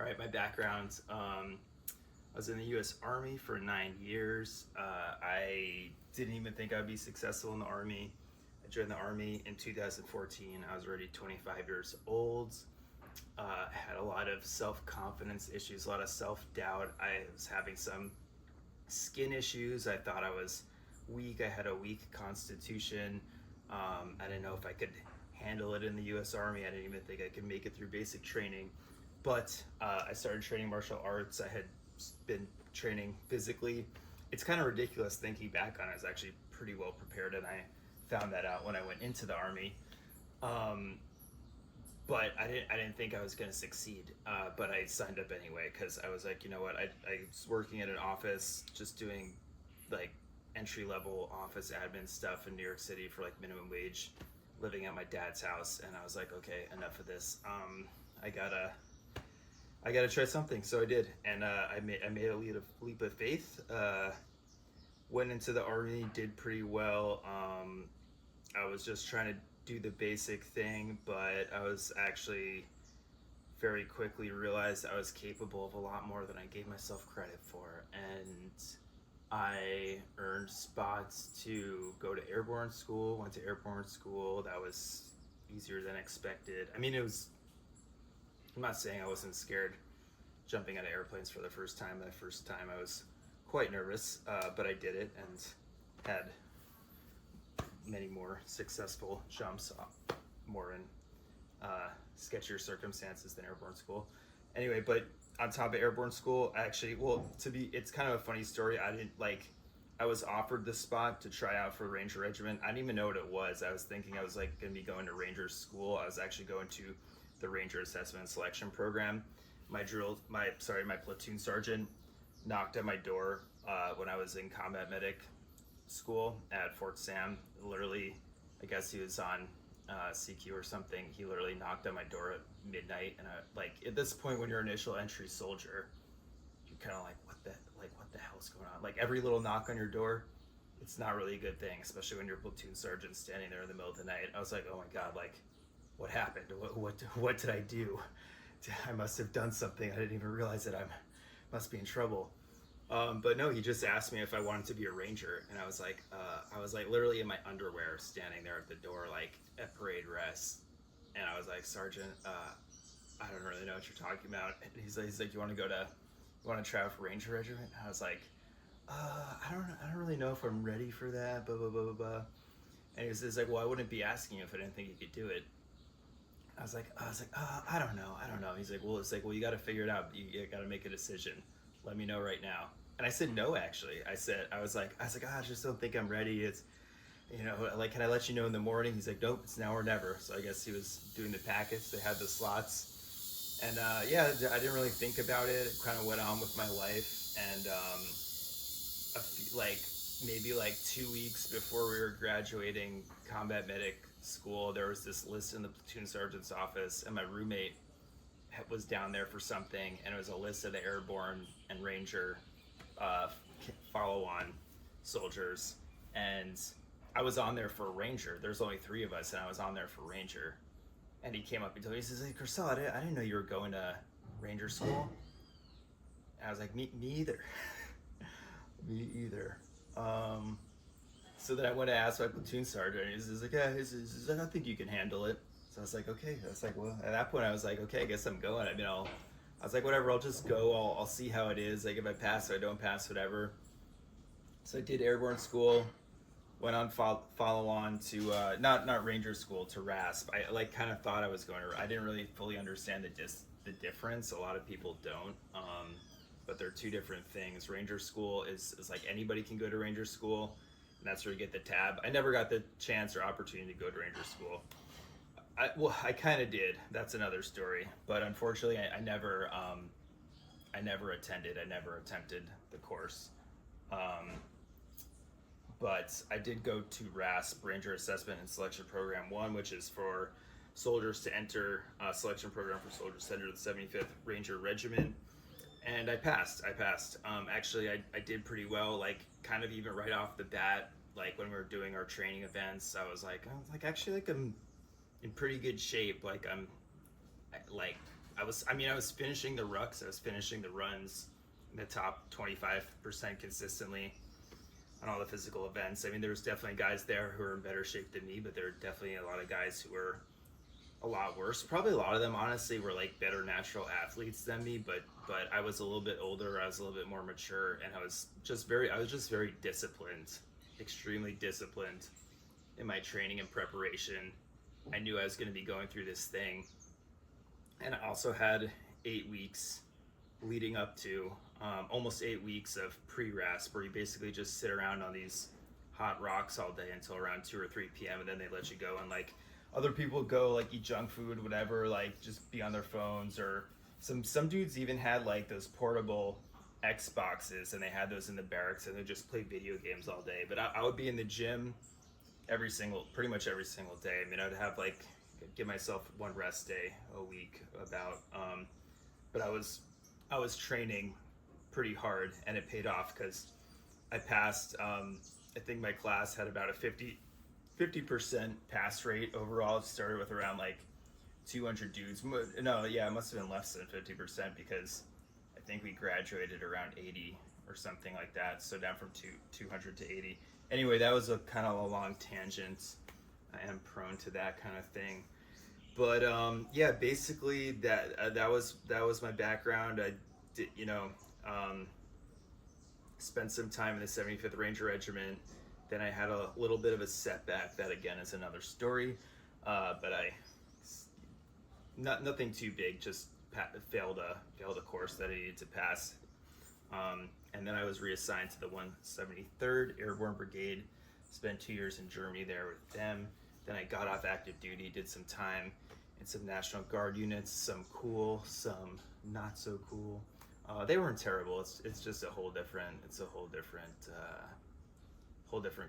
All right, my background. I was in the U.S. Army for 9 years. I didn't even think I'd be successful in the Army. I joined the Army in 2014. I was already 25 years old. Had a lot of self-confidence issues, a lot of self-doubt. I was having some skin issues. I thought I was weak. I had a weak constitution. I didn't know if I could handle it in the U.S. Army. I didn't even think I could make it through basic training. But I started training martial arts. I had been training physically. It's kind of ridiculous thinking back on it. I was actually pretty well prepared, and I found that out when I went into the Army. But I didn't think I was going to succeed. But I signed up anyway because I was like, you know what? I was working at an office just doing like entry level office admin stuff in New York City for like minimum wage, living at my dad's house, and I was like, okay, enough of this. I gotta try something. So I did, and I made a leap of faith. Went into the Army, did pretty well. I was just trying to do the basic thing, but I was actually very quickly realized I was capable of a lot more than I gave myself credit for, and I earned spots to go to airborne school. Went to airborne school. That was easier than expected. I mean, it was. I'm not saying I wasn't scared jumping out of airplanes for the first time. That first time I was quite nervous, but I did it and had many more successful jumps, more in sketchier circumstances than airborne school. Anyway, but on top of airborne school, actually, it's kind of a funny story. I was offered the spot to try out for Ranger Regiment. I didn't even know what it was. I was thinking I was like going to be going to Ranger school. I was actually going to the Ranger Assessment and Selection Program. My platoon sergeant knocked at my door when I was in combat medic school at Fort Sam. Literally, I guess he was on CQ or something. He literally knocked at my door at midnight, and at this point, when you're an initial entry soldier, you're kind of like, what the hell's going on? Like every little knock on your door, it's not really a good thing, especially when your platoon sergeant's standing there in the middle of the night. I was like, oh my god, like, what happened? What did I do? I must have done something. I didn't even realize that I must be in trouble. But no, he just asked me if I wanted to be a ranger, and I was like literally in my underwear, standing there at the door, like at parade rest, and I was like, Sergeant, I don't really know what you're talking about. And he's like, you want to try out for Ranger Regiment? And I was like, I don't really know if I'm ready for that. Blah blah blah blah blah. And he's like, well, I wouldn't be asking you if I didn't think you could do it. I was like, I don't know. He's like, well, you got to figure it out. You got to make a decision. Let me know right now. And I said no, actually. I was like, I just don't think I'm ready. It's, like, can I let you know in the morning? He's like, nope, it's now or never. So I guess he was doing the package. They had the slots, and yeah, I didn't really think about it. Kind of went on with my life, and maybe 2 weeks before we were graduating combat medic school, there was this list in the platoon sergeant's office, and my roommate was down there for something, and it was a list of the airborne and ranger follow-on soldiers, and I was on there for ranger. There's only 3 of us, and I was on there for ranger. And he came up and told me, he says, hey, Crystal, I didn't know you were going to ranger school. And I was like, me either. Me either. So then I went to ask my platoon sergeant, and he's like, yeah, he's like, I think you can handle it. So I was like, okay. I was like, well, at that point I was like, okay, I guess I'm going. I mean, I was like, whatever, I'll just go. I'll see how it is. Like, if I pass or I don't pass, whatever. So I did airborne school, went on follow on to not ranger school, to RASP. I kind of thought I was going to. I didn't really fully understand the difference. A lot of people don't. But they're 2 different things. Ranger school is like anybody can go to ranger school, and that's where you get the tab. I never got the chance or opportunity to go to ranger school. I kind of did. That's another story. But unfortunately, I never attended. I never attempted the course. But I did go to RASP, Ranger Assessment and Selection Program 1, which is for soldiers to enter, selection program for soldiers to enter the 75th Ranger Regiment. And I passed. Actually, I did pretty well, like kind of even right off the bat, like when we were doing our training events, I was like, actually, like I'm in pretty good shape. Like I'm like I was finishing the rucks, I was finishing the runs in the top 25% consistently on all the physical events. I mean, there's definitely guys there who are in better shape than me, but there are definitely a lot of guys who were a lot worse. Probably a lot of them, honestly, were like better natural athletes than me, but I was a little bit older, I was a little bit more mature, and I was just very disciplined, extremely disciplined in my training and preparation. I knew I was going to be going through this thing, and I also had 8 weeks leading up to almost 8 weeks of pre-rasp, where you basically just sit around on these hot rocks all day until around 2 or 3 p.m. and then they let you go, and like other people go like eat junk food, whatever, like just be on their phones, or some dudes even had like those portable Xboxes, and they had those in the barracks, and they just play video games all day. But I would be in the gym pretty much every single day. I mean, I'd have like give myself one rest day a week about, but I was training pretty hard, and it paid off because I passed. I think my class had about a 50% pass rate overall. It started with around like 200 dudes. No, yeah, it must have been less than 50% because I think we graduated around 80 or something like that. So down from 200 to 80. Anyway, that was a kind of a long tangent. I am prone to that kind of thing. But yeah, basically that was my background. I did, spent some time in the 75th Ranger Regiment. Then I had a little bit of a setback. That again is another story. But nothing too big. Just failed a course that I needed to pass. And then I was reassigned to the 173rd Airborne Brigade. Spent 2 years in Germany there with them. Then I got off active duty, did some time in some National Guard units, some cool, some not so cool. They weren't terrible. It's just a whole different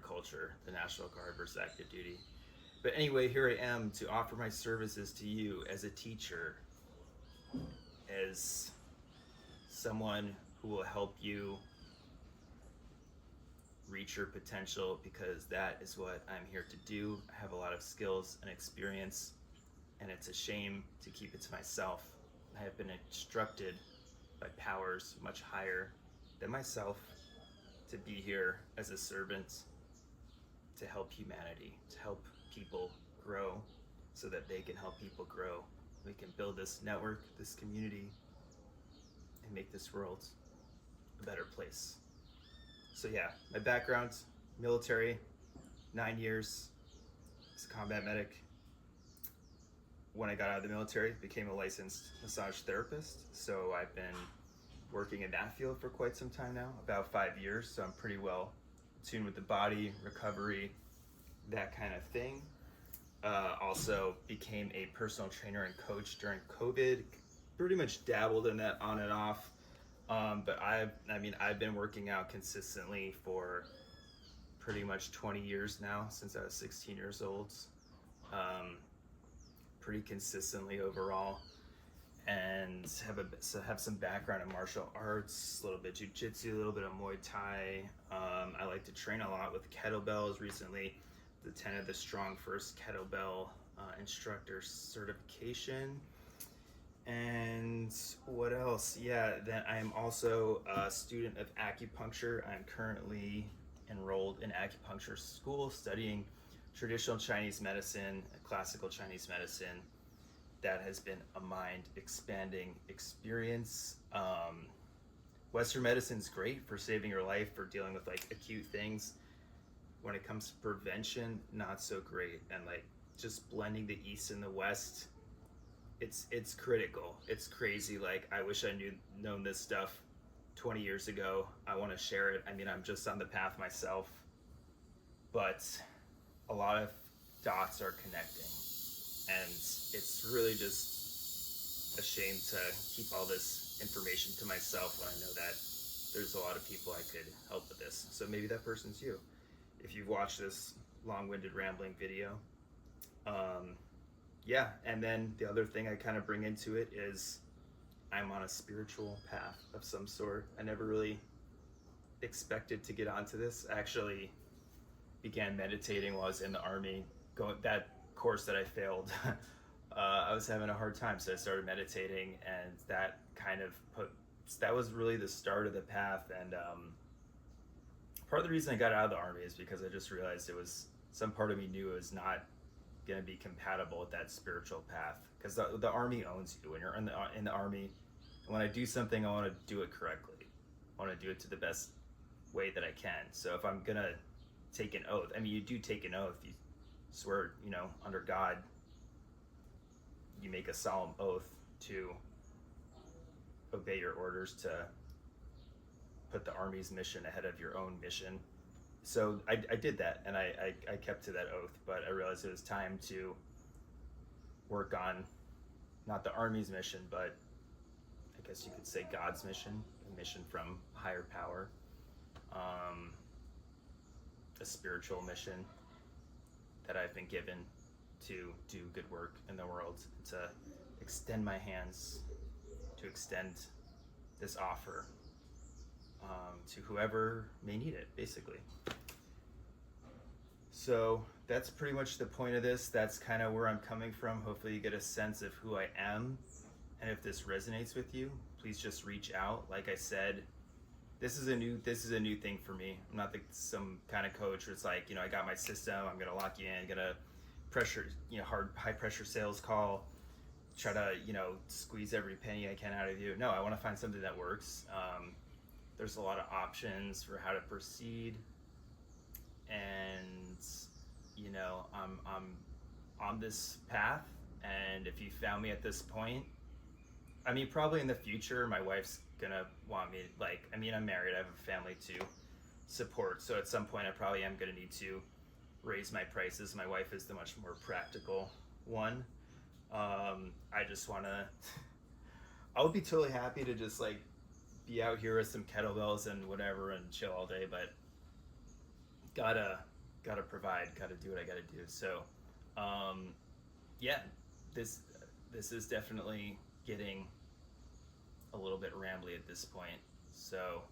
culture, the National Guard versus active duty. But anyway, here I am to offer my services to you as a teacher, as someone who will help you reach your potential, because that is what I'm here to do. I have a lot of skills and experience, and it's a shame to keep it to myself. I have been instructed by powers much higher than myself to be here as a servant to help humanity, to help people grow so that they can help people grow. We can build this network, this community, and make this world a better place. So yeah, my background, military, 9 years as a combat medic. When I got out of the military, became a licensed massage therapist. So I've been working in that field for quite some time now, about 5 years. So I'm pretty well tuned with the body, recovery, that kind of thing. Also became a personal trainer and coach during COVID. Pretty much dabbled in that on and off. But I've been working out consistently for pretty much 20 years now, since I was 16 years old. Pretty consistently overall, and have some background in martial arts, a little bit jiu-jitsu, a little bit of Muay Thai. I like to train a lot with kettlebells. Recently, the 10 of the Strong First Kettlebell instructor certification. And what else? Yeah, then I am also a student of acupuncture. I'm currently enrolled in acupuncture school, studying traditional Chinese medicine, classical Chinese medicine. That has been a mind expanding experience. Western medicine's great for saving your life, for dealing with like acute things. When it comes to prevention, not so great. And like just blending the East and the West, it's critical. It's crazy. Like, I wish I known this stuff 20 years ago. I want to share it. I mean, I'm just on the path myself, but a lot of dots are connecting, and it's really just a shame to keep all this information to myself when I know that there's a lot of people I could help with this. So maybe that person's you, if you've watched this long-winded rambling video. Yeah, and then the other thing I kind of bring into it is I'm on a spiritual path of some sort. I never really expected to get onto this. I actually began meditating while I was in the Army, that course that I failed. I was having a hard time, so I started meditating, and that kind of that was really the start of the path. And part of the reason I got out of the army is because I just realized it was some part of me knew it was not going to be compatible with that spiritual path, because the army owns you when you're in the army. And when I do something, I want to do it correctly. I want to do it to the best way that I can. So if I'm going to take an oath, I mean, you do take an oath, you swear, under God, you make a solemn oath to obey your orders, to put the army's mission ahead of your own mission. So I did that, and I kept to that oath, but I realized it was time to work on not the army's mission, but I guess you could say God's mission, a mission from higher power, a spiritual mission that I've been given to do good work in the world, to extend my hands, to extend this offer to whoever may need it, basically. So that's pretty much the point of this. That's kind of where I'm coming from. Hopefully you get a sense of who I am, and if this resonates with you, please just reach out. Like I said, this is a new thing for me. I'm not some kind of coach where it's like, I got my system, I'm gonna lock you in, gonna pressure, high pressure sales call, try to squeeze every penny I can out of you. No, I want to find something that works. There's a lot of options for how to proceed, and I'm on this path. And if you found me at this point, I mean, probably in the future, my wife's gonna want me, I'm married, I have a family to support, so at some point I probably am gonna need to raise my prices. My wife is the much more practical one. I just wanna, I would be totally happy to just be out here with some kettlebells and whatever and chill all day, but gotta provide, gotta do what I gotta do. So yeah, this is definitely getting a little bit rambly at this point, so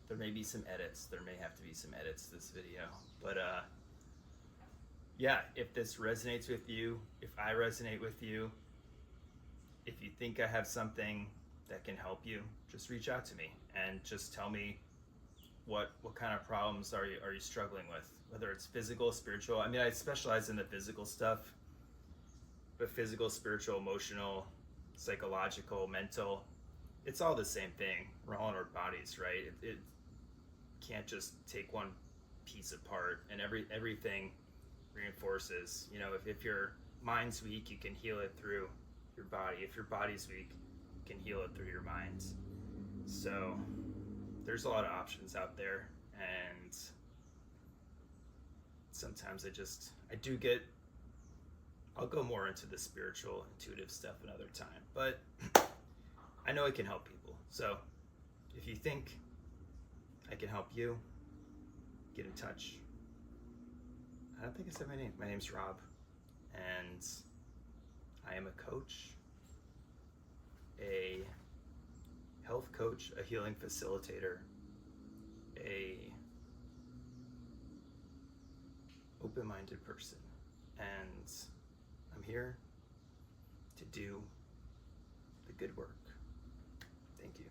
there may be some edits, there may have to be some edits to this video, but yeah, if this resonates with you, if I resonate with you, if you think I have something that can help you, just reach out to me and just tell me what kind of problems are you struggling with, whether it's physical, spiritual. I mean, I specialize in the physical stuff, but physical, spiritual, emotional, psychological, mental, it's all the same thing. We're all in our bodies, right? It can't just take one piece apart, and everything reinforces. If your mind's weak, you can heal it through your body. If your body's weak, you can heal it through your mind. So there's a lot of options out there, and sometimes I'll go more into the spiritual, intuitive stuff another time, but I know I can help people. So if you think I can help you, get in touch. I don't think I said my name. My name's Rob, and I am a coach, a health coach, a healing facilitator, a open-minded person, and I'm here to do the good work. Thank you.